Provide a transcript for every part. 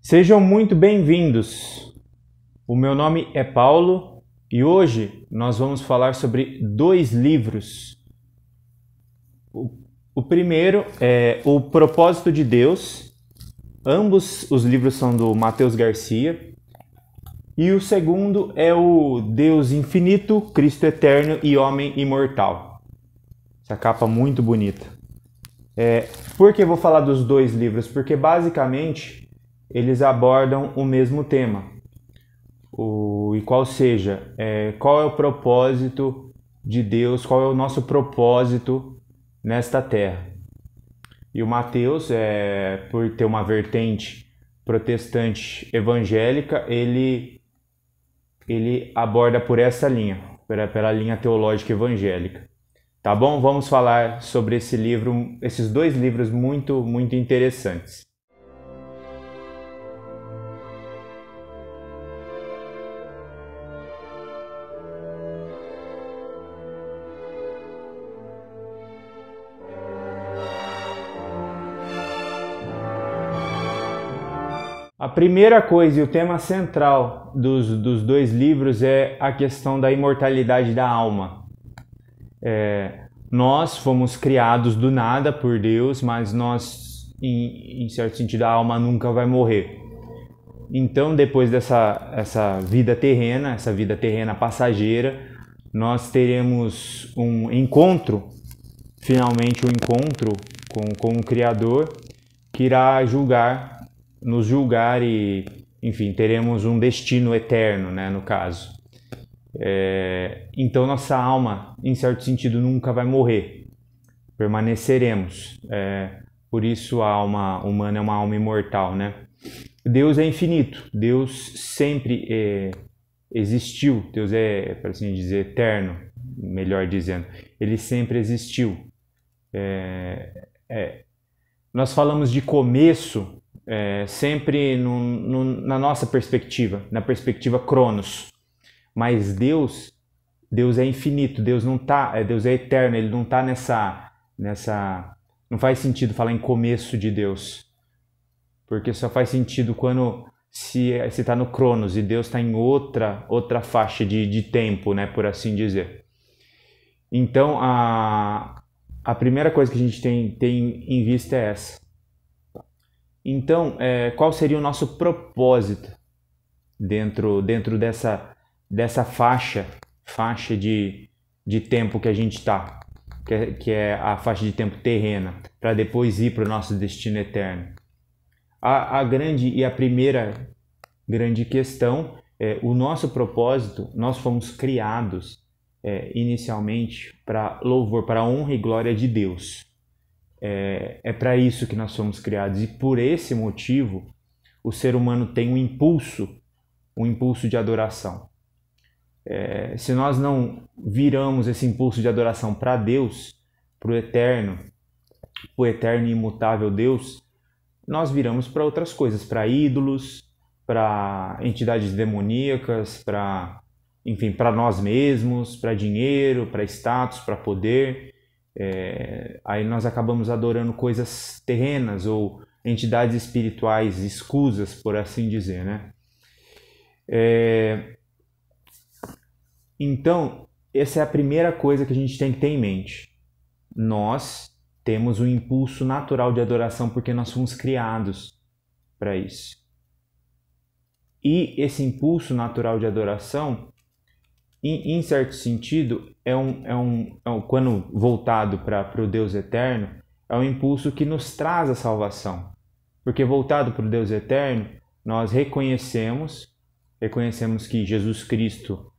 Sejam muito bem-vindos. O meu nome é Paulo e hoje nós vamos falar sobre dois livros. O primeiro é O Propósito de Deus. Ambos os livros são do Matheus Garcia. E o segundo é o Deus Infinito, Cristo Eterno e Homem Imortal. Essa capa muito bonita. Por que eu vou falar dos dois livros? Porque basicamente eles abordam o mesmo tema. Qual é o propósito de Deus, qual é o nosso propósito nesta terra. E o Matheus, por ter uma vertente protestante evangélica, ele aborda por essa linha, pela linha teológica evangélica. Tá bom? Vamos falar sobre esses dois livros muito, muito interessantes. A primeira coisa e o tema central dos dois livros é a questão da imortalidade da alma. Nós fomos criados do nada por Deus, mas nós, em certo sentido, a alma nunca vai morrer. Então, depois essa vida terrena passageira, nós teremos finalmente um encontro com o Criador, que irá nos julgar e, enfim, teremos um destino eterno, né, no caso. Então nossa alma, em certo sentido, nunca vai morrer, permaneceremos. Por isso a alma humana é uma alma imortal, né? Deus é infinito, Deus sempre existiu, Deus é, por assim dizer, eterno, melhor dizendo, ele sempre existiu. Nós falamos de começo sempre na nossa perspectiva, na perspectiva Cronos. Mas Deus é infinito, Deus é eterno, ele não está nessa... Não faz sentido falar em começo de Deus, porque só faz sentido quando se está no Cronos e Deus está em outra faixa de tempo, né, por assim dizer. Então, a primeira coisa que a gente tem em vista é essa. Então, qual seria o nosso propósito dentro dessa faixa de tempo que a gente está, que é a faixa de tempo terrena, para depois ir para o nosso destino eterno? A primeira grande questão é o nosso propósito. Nós fomos criados inicialmente para louvor, para a honra e glória de Deus. É para isso que nós fomos criados, e por esse motivo o ser humano tem um impulso de adoração. Se nós não viramos esse impulso de adoração para Deus, para o eterno e imutável Deus, nós viramos para outras coisas, para ídolos, para entidades demoníacas, para nós mesmos, para dinheiro, para status, para poder. Aí nós acabamos adorando coisas terrenas ou entidades espirituais escusas, por assim dizer, né? Então, essa é a primeira coisa que a gente tem que ter em mente. Nós temos um impulso natural de adoração porque nós fomos criados para isso. E esse impulso natural de adoração, em certo sentido, quando voltado para o Deus eterno, é um impulso que nos traz a salvação. Porque voltado para o Deus eterno, nós reconhecemos que Jesus Cristo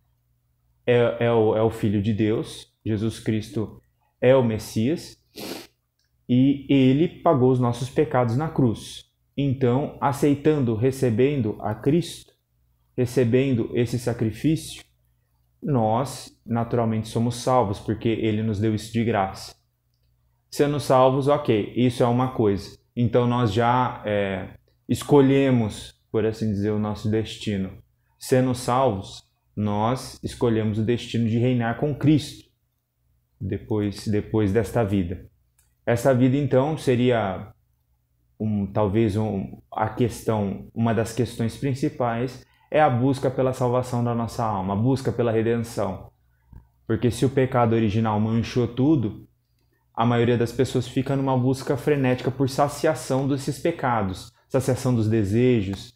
é o Filho de Deus, Jesus Cristo é o Messias, e ele pagou os nossos pecados na cruz. Então, recebendo a Cristo, recebendo esse sacrifício, nós naturalmente somos salvos, porque ele nos deu isso de graça. Sendo salvos, ok, isso é uma coisa. Então nós já escolhemos, por assim dizer, o nosso destino. Sendo salvos, nós escolhemos o destino de reinar com Cristo depois desta vida. Essa vida, então, seria talvez uma das questões principais é a busca pela salvação da nossa alma, a busca pela redenção. Porque se o pecado original manchou tudo, a maioria das pessoas fica numa busca frenética por saciação desses pecados, saciação dos desejos,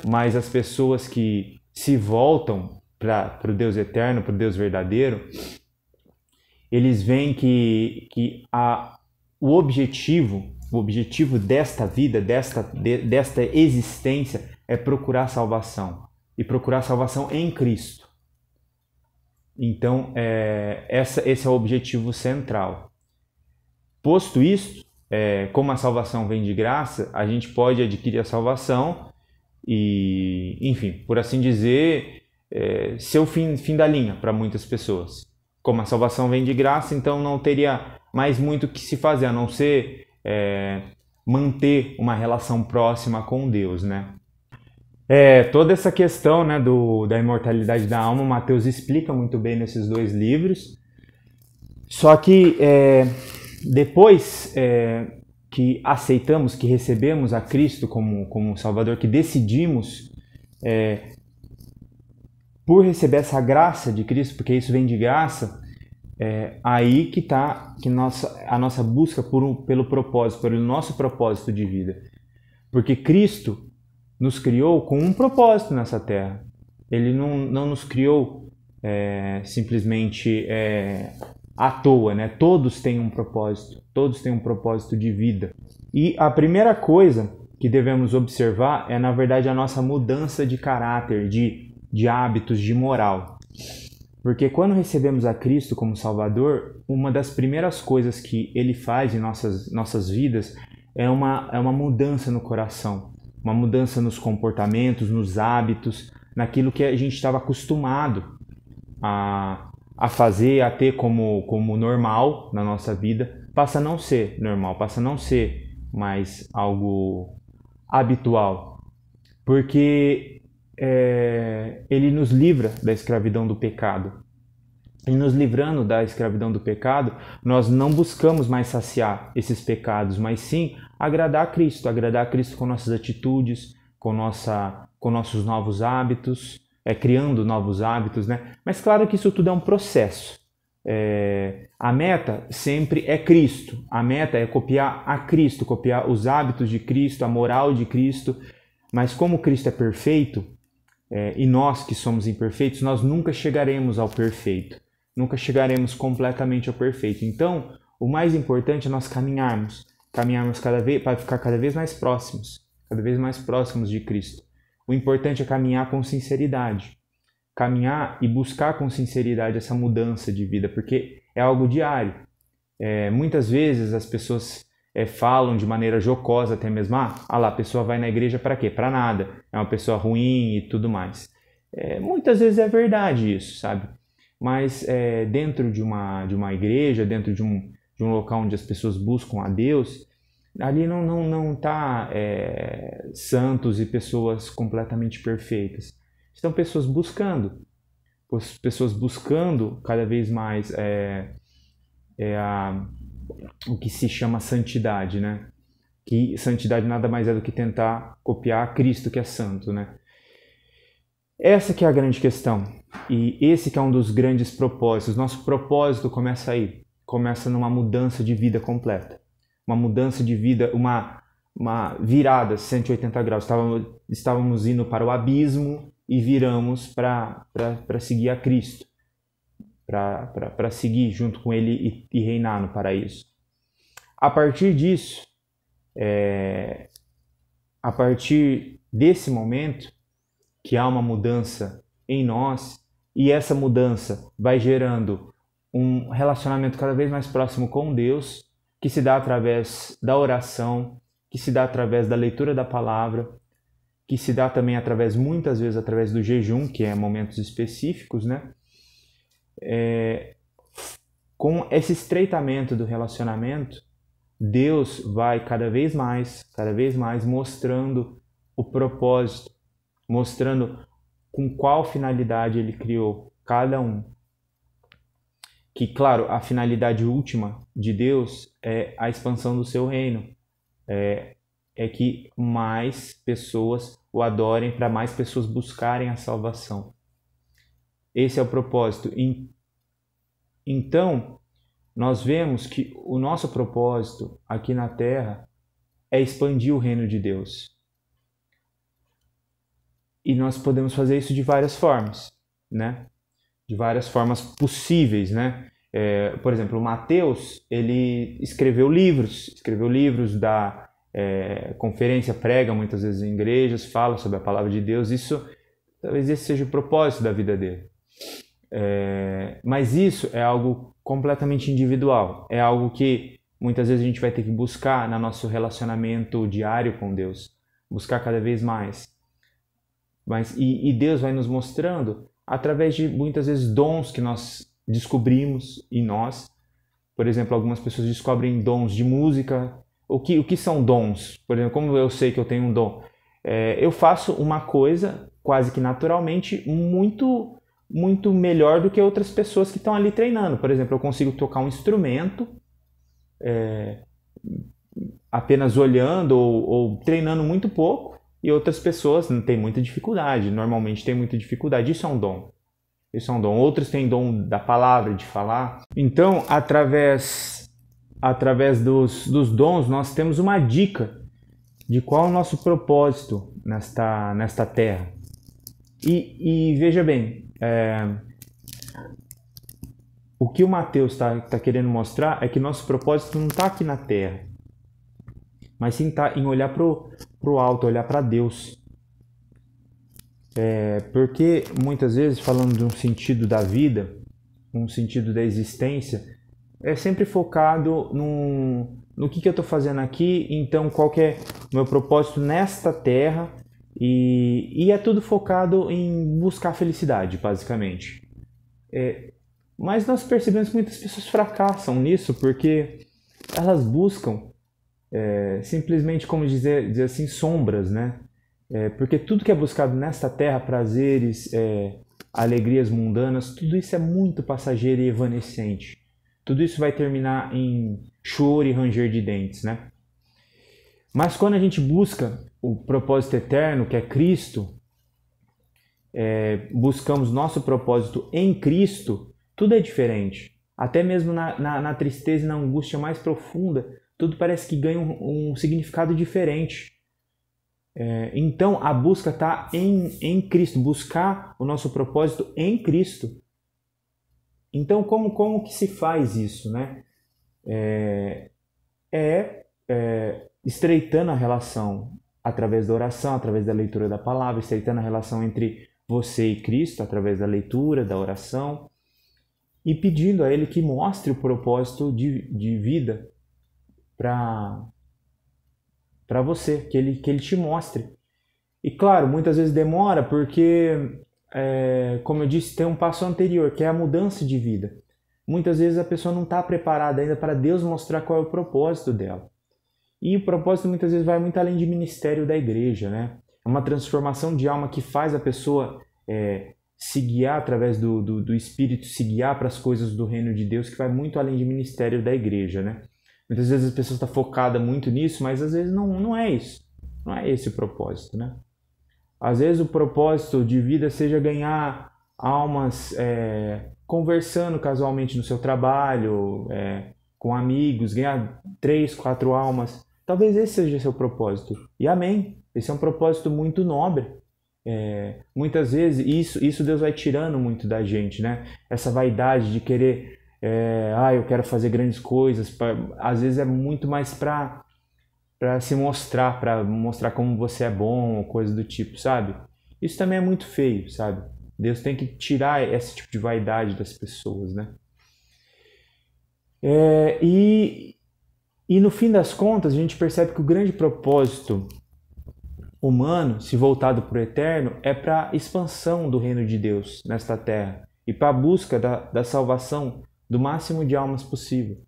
mas as pessoas que se voltam para o Deus eterno, para o Deus verdadeiro, eles veem que o objetivo desta vida, desta existência, é procurar salvação. E procurar salvação em Cristo. Então, esse é o objetivo central. Posto isto, como a salvação vem de graça, a gente pode adquirir a salvação e, enfim, por assim dizer, ser o fim da linha para muitas pessoas. Como a salvação vem de graça, então não teria mais muito o que se fazer, a não ser manter uma relação próxima com Deus, né? Toda essa questão, né, da imortalidade da alma, Mateus explica muito bem nesses 2 livros. Só que depois que aceitamos, que recebemos a Cristo como Salvador, que decidimos por receber essa graça de Cristo, porque isso vem de graça, aí que está a nossa busca pelo propósito, pelo nosso propósito de vida. Porque Cristo nos criou com um propósito nessa terra. Ele não nos criou simplesmente à toa, né? Todos têm um propósito de vida. E a primeira coisa que devemos observar é, na verdade, a nossa mudança de caráter, de hábitos, de moral. Porque quando recebemos a Cristo como Salvador, uma das primeiras coisas que Ele faz em nossas vidas é uma mudança no coração. Uma mudança nos comportamentos, nos hábitos, naquilo que a gente estava acostumado a fazer, a ter como normal na nossa vida, passa a não ser normal, passa a não ser mais algo habitual. Porque ele nos livra da escravidão do pecado. E nos livrando da escravidão do pecado, nós não buscamos mais saciar esses pecados, mas sim agradar a Cristo com nossas atitudes, com nossos novos hábitos, criando novos hábitos, né? Mas claro que isso tudo é um processo. A meta sempre é Cristo, a meta é copiar a Cristo, copiar os hábitos de Cristo, a moral de Cristo, mas como Cristo é perfeito, e nós que somos imperfeitos, nós nunca chegaremos ao perfeito. Nunca chegaremos completamente ao perfeito. Então, o mais importante é nós caminharmos para ficar cada vez mais próximos de Cristo. O importante é caminhar com sinceridade. Caminhar e buscar com sinceridade essa mudança de vida, porque é algo diário. Muitas vezes as pessoas falam de maneira jocosa até mesmo, a pessoa vai na igreja para quê? Para nada. É uma pessoa ruim e tudo mais. Muitas vezes é verdade isso, sabe? Mas dentro de uma igreja, dentro de um local onde as pessoas buscam a Deus, ali não está santos e pessoas completamente perfeitas. Estão pessoas buscando cada vez mais o que se chama santidade, né? Que santidade nada mais é do que tentar copiar Cristo, que é santo, né? Essa que é a grande questão. E esse que é um dos grandes propósitos. Nosso propósito começa aí. Começa numa mudança de vida completa. Uma mudança de vida, uma virada 180 graus. Estávamos indo para o abismo e viramos para seguir a Cristo. Para seguir junto com Ele e reinar no paraíso. A partir disso, a partir desse momento, que há uma mudança em nós, e essa mudança vai gerando um relacionamento cada vez mais próximo com Deus, que se dá através da oração, que se dá através da leitura da palavra, que se dá também muitas vezes através do jejum, que é momentos específicos, né? Com esse estreitamento do relacionamento, Deus vai cada vez mais mostrando o propósito, mostrando com qual finalidade Ele criou cada um. Que, claro, a finalidade última de Deus é a expansão do seu reino, é que mais pessoas o adorem, para mais pessoas buscarem a salvação. Esse é o propósito. Então, nós vemos que o nosso propósito aqui na Terra é expandir o reino de Deus. E nós podemos fazer isso de várias formas, né? De várias formas possíveis, né? Por exemplo, Mateus, ele escreveu livros da conferência, prega muitas vezes em igrejas, fala sobre a palavra de Deus. Talvez esse seja o propósito da vida dele. Mas isso é algo completamente individual. É algo que muitas vezes a gente vai ter que buscar no nosso relacionamento diário com Deus. Buscar cada vez mais. E Deus vai nos mostrando através de muitas vezes dons que nós descobrimos em nós. Por exemplo, algumas pessoas descobrem dons de música. O que são dons? Por exemplo, como eu sei que eu tenho um dom? Eu faço uma coisa quase que naturalmente muito, muito melhor do que outras pessoas que estão ali treinando. Por exemplo, eu consigo tocar um instrumento apenas olhando ou treinando muito pouco, e outras pessoas não têm muita dificuldade, normalmente têm muita dificuldade. Isso é um dom. Outros têm dom da palavra, de falar. Então, através dos dons, nós temos uma dica de qual é o nosso propósito nesta terra. E veja bem, o que o Mateus está querendo mostrar é que nosso propósito não está aqui na terra, mas sim está em olhar para o alto, olhar para Deus. Porque muitas vezes, falando de um sentido da vida, um sentido da existência, é sempre focado no que eu estou fazendo aqui, então qual que é o meu propósito nesta terra, e é tudo focado em buscar felicidade, basicamente. Mas nós percebemos que muitas pessoas fracassam nisso, porque elas buscam simplesmente, como dizer assim, sombras, né? Porque tudo que é buscado nesta terra, prazeres, alegrias mundanas, tudo isso é muito passageiro e evanescente. Tudo isso vai terminar em choro e ranger de dentes, né? Mas quando a gente busca o propósito eterno, que é Cristo, buscamos nosso propósito em Cristo, tudo é diferente. Até mesmo na tristeza e na angústia mais profunda, tudo parece que ganha um significado diferente. Então a busca está em Cristo, buscar o nosso propósito em Cristo. Então como que se faz isso, né? Estreitando a relação através da oração, através da leitura da palavra, estreitando a relação entre você e Cristo através da leitura, da oração, e pedindo a Ele que mostre o propósito de vida para você, que ele te mostre. E claro, muitas vezes demora porque, como eu disse, tem um passo anterior, que é a mudança de vida. Muitas vezes a pessoa não está preparada ainda para Deus mostrar qual é o propósito dela. E o propósito muitas vezes vai muito além de ministério da igreja, né? É uma transformação de alma que faz a pessoa se guiar através do Espírito, se guiar para as coisas do reino de Deus, que vai muito além de ministério da igreja, né? Muitas vezes as pessoas estão focadas muito nisso, mas às vezes não é isso. Não é esse o propósito, né? Às vezes o propósito de vida seja ganhar almas conversando casualmente no seu trabalho, com amigos, ganhar 3, 4 almas. Talvez esse seja seu propósito. E amém. Esse é um propósito muito nobre. Muitas vezes isso Deus vai tirando muito da gente, né? Essa vaidade de querer, eu quero fazer grandes coisas. Às vezes é muito mais para se mostrar, para mostrar como você é bom, ou coisa do tipo, sabe? Isso também é muito feio, sabe? Deus tem que tirar esse tipo de vaidade das pessoas, né? E no fim das contas, a gente percebe que o grande propósito humano, se voltado para o eterno, é para a expansão do reino de Deus nesta terra e para a busca da salvação do máximo de almas possível.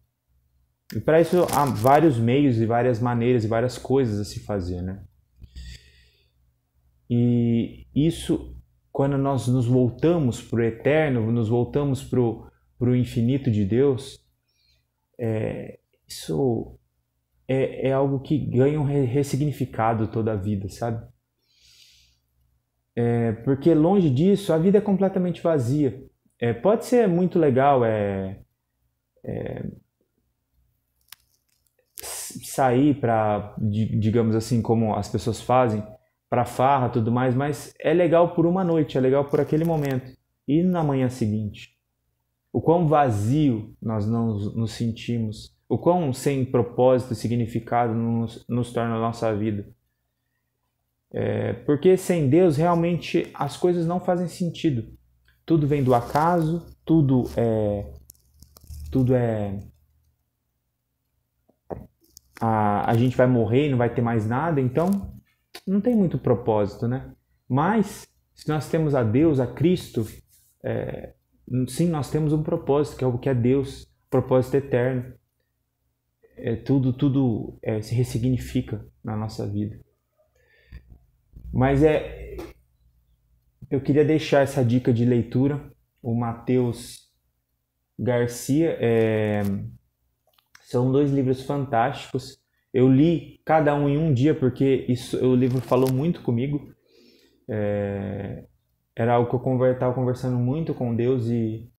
E para isso há vários meios e várias maneiras e várias coisas a se fazer, né? E isso, quando nós nos voltamos para o eterno, nos voltamos para o infinito de Deus, isso é algo que ganha um ressignificado toda a vida, sabe? Porque longe disso, a vida é completamente vazia. Pode ser muito legal sair para, digamos assim, como as pessoas fazem, para farra, tudo mais, mas é legal por uma noite, é legal por aquele momento. E na manhã seguinte? O quão vazio nós não nos sentimos, o quão sem propósito e significado nos torna a nossa vida. Porque sem Deus realmente as coisas não fazem sentido. Tudo vem do acaso, tudo é a gente vai morrer e não vai ter mais nada, então não tem muito propósito, né? Mas se nós temos a Deus, a Cristo, sim, nós temos um propósito, que é o que é Deus, propósito eterno. Tudo se ressignifica na nossa vida. Mas eu queria deixar essa dica de leitura. O Mateus Garcia, são 2 livros fantásticos. Eu li cada um em um dia porque o livro falou muito comigo. Era algo que eu estava conversando muito com Deus e